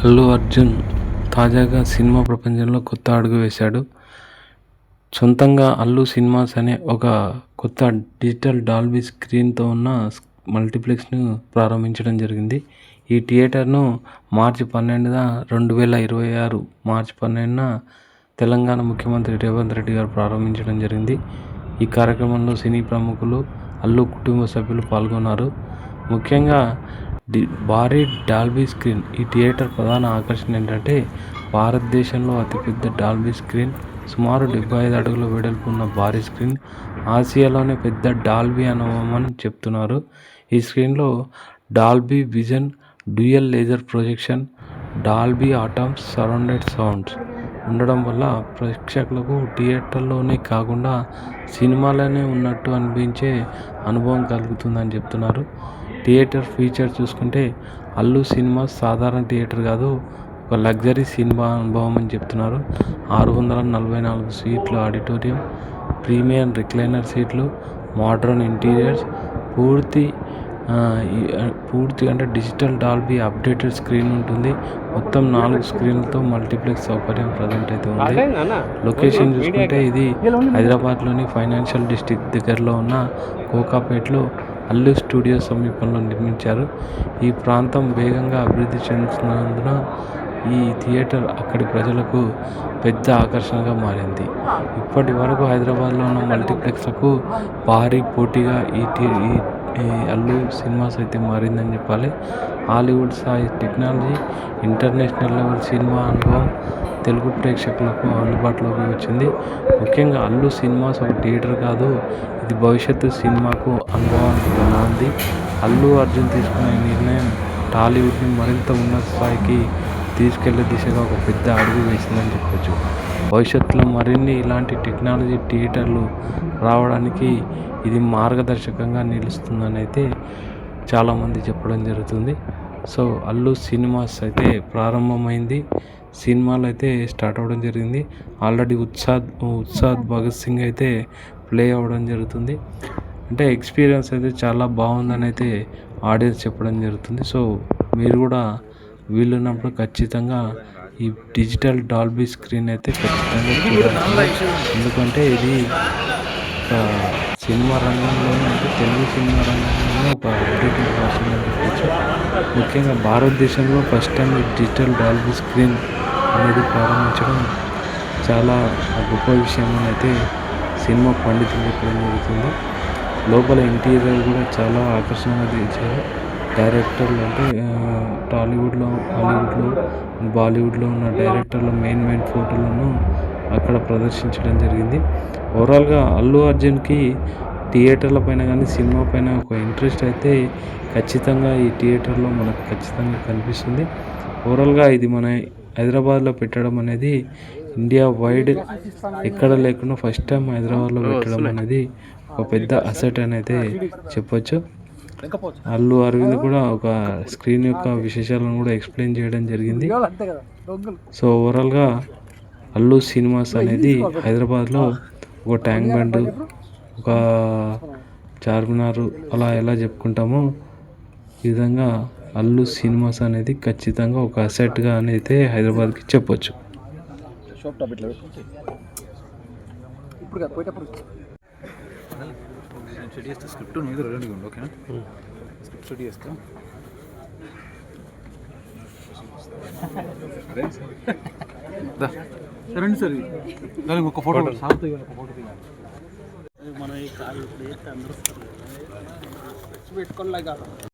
అల్లు అర్జున్ తాజాగా సినిమా ప్రపంచంలో కొత్త అడుగు వేశాడు. సొంతంగా అల్లు సినిమాస్ అనే ఒక కొత్త డిజిటల్ డాల్బీ స్క్రీన్తో ఉన్న మల్టీప్లెక్స్ను ప్రారంభించడం జరిగింది. ఈ థియేటర్ను మార్చి 12, 2026 మార్చి 12న తెలంగాణ ముఖ్యమంత్రి రేవంత్ రెడ్డి గారు ప్రారంభించడం జరిగింది. ఈ కార్యక్రమంలో సినీ ప్రముఖులు, అల్లు కుటుంబ సభ్యులు పాల్గొన్నారు. ముఖ్యంగా భారీ డాల్బీ స్క్రీన్. ఈ థియేటర్ ప్రధాన ఆకర్షణ ఏంటంటే భారతదేశంలో అతిపెద్ద డాల్బీ స్క్రీన్. సుమారు 75 అడుగుల వెడల్పు ఉన్న భారీ స్క్రీన్. ఆసియాలోనే పెద్ద డాల్బీ అనుభవమని చెప్తున్నారు. ఈ స్క్రీన్లో Dolby vision, dual laser projection, Dolby Atmos surrounded sounds ఉండడం వల్ల ప్రేక్షకులకు థియేటర్లోనే కాకుండా సినిమాలోనే ఉన్నట్టు అనిపించే అనుభవం కలుగుతుందని చెప్తున్నారు. థియేటర్ ఫీచర్ చూసుకుంటే అల్లు సినిమాస్ సాధారణ థియేటర్ కాదు, ఒక లగ్జరీ సినిమా అనుభవం అని చెప్తున్నారు. 644 సీట్ల ఆడిటోరియం, ప్రీమియం రిక్లైనర్ సీట్లు, మోడ్రన్ ఇంటీరియర్స్, పూర్తి అంటే డిజిటల్ డాల్బీ అప్డేటెడ్ స్క్రీన్ ఉంటుంది. మొత్తం 4 స్క్రీన్లతో మల్టీప్లెక్స్ సౌకర్యం ప్రజెంట్ అయితే ఉంది. లొకేషన్ చూసుకుంటే ఇది హైదరాబాద్లోని ఫైనాన్షియల్ డిస్ట్రిక్ట్ దగ్గరలో ఉన్న కోకాపేట్లో అల్లు స్టూడియో సమీపంలో నిర్మించారు. ఈ ప్రాంతం వేగంగా అభివృద్ధి చెందుతున్నందున ఈ థియేటర్ అక్కడి ప్రజలకు పెద్ద ఆకర్షణగా మారింది. ఇప్పటి వరకు హైదరాబాద్లో ఉన్న మల్టీప్లెక్స్లకు భారీ పోటీగా ఈ అల్లు సినిమాస్ అయితే మారిందని చెప్పాలి. హాలీవుడ్ స్థాయి టెక్నాలజీ, ఇంటర్నేషనల్ లెవెల్ సినిమా అనుభవం తెలుగు ప్రేక్షకులకు అందుబాటులోకి వచ్చింది. ముఖ్యంగా అల్లు సినిమాస్ ఒక థియేటర్ కాదు, ఇది భవిష్యత్తు సినిమాకు అనుభవానికి ఉంది. అల్లు అర్జున్ తీసుకున్న ఈ నిర్ణయం టాలీవుడ్ని మరింత ఉన్నత స్థాయికి తీసుకెళ్లే దిశగా ఒక పెద్ద అడుగు వేసిందని చెప్పొచ్చు. భవిష్యత్తులో మరిన్ని ఇలాంటి టెక్నాలజీ థియేటర్లు రావడానికి ఇది మార్గదర్శకంగా నిలుస్తుందని అయితే చాలామంది చెప్పడం జరుగుతుంది. సో అల్లు సినిమాస్ అయితే ప్రారంభమైంది, సినిమాలు అయితే స్టార్ట్ అవ్వడం జరిగింది. ఆల్రెడీ ఉత్సాద్ భగత్ సింగ్ అయితే ప్లే అవ్వడం జరుగుతుంది. అంటే ఎక్స్పీరియన్స్ అయితే చాలా బాగుందని అయితే ఆడియన్స్ చెప్పడం జరుగుతుంది. సో మీరు కూడా వీలున్నప్పుడు ఖచ్చితంగా ఈ డిజిటల్ డాల్బీ స్క్రీన్ అయితే ఖచ్చితంగా చూడాలి. ఎందుకంటే ఇది ఒక సినిమా రంగంలోనే, అంటే తెలుగు సినిమా రంగంలోనే ఒక అప్డేటెడ్ వర్షన్ అని చెప్పచ్చు. ముఖ్యంగా భారతదేశంలో ఫస్ట్ టైం ఈ డిజిటల్ డాల్బీ స్క్రీన్ అనేది ప్రారంభించడం చాలా గొప్ప విషయం అని అయితే సినిమా పండితులు చెప్పడం జరుగుతుంది. లోపల ఇంటీరియర్ కూడా చాలా ఆకర్షణగా తీర్చారు. డైరెక్టర్లు అంటే టాలీవుడ్లో, హాలీవుడ్లో, బాలీవుడ్లో ఉన్న డైరెక్టర్ల మెయిన్ ఫోటోలను అక్కడ ప్రదర్శించడం జరిగింది. ఓవరాల్గా అల్లు అర్జున్కి థియేటర్ల పైన కానీ సినిమా పైన ఒక ఇంట్రెస్ట్ అయితే ఖచ్చితంగా ఈ థియేటర్లో మనకు ఖచ్చితంగా కనిపిస్తుంది. ఓవరాల్గా ఇది మన హైదరాబాద్లో పెట్టడం అనేది ఇండియా వైడ్ ఎక్కడ లేకుండా ఫస్ట్ టైం హైదరాబాద్లో పెట్టడం అనేది ఒక పెద్ద అసెట్ అని అయితే చెప్పొచ్చు. అల్లు అరవింద్ కూడా ఒక స్క్రీన్ యొక్క విశేషాలను కూడా ఎక్స్ప్లెయిన్ చేయడం జరిగింది. సో ఓవరాల్గా అల్లు సినిమాస్ అనేది హైదరాబాద్లో ఒక ట్యాంక్ బండ్, ఒక చార్మినార్ అలా ఎలా చెప్పుకుంటామో ఈ విధంగా అల్లు సినిమాస్ అనేది ఖచ్చితంగా ఒక అసెట్గా అయితే హైదరాబాద్కి చెప్పొచ్చు. స్క్రిప్ట్ మీద రెడీగా ఉంది, ఓకేనా? స్క్రిప్ట్ రెడీ చేస్తా. రండి సార్, దానికి ఒక ఫోటో మన ఈ కాలు పెట్టుకోలేక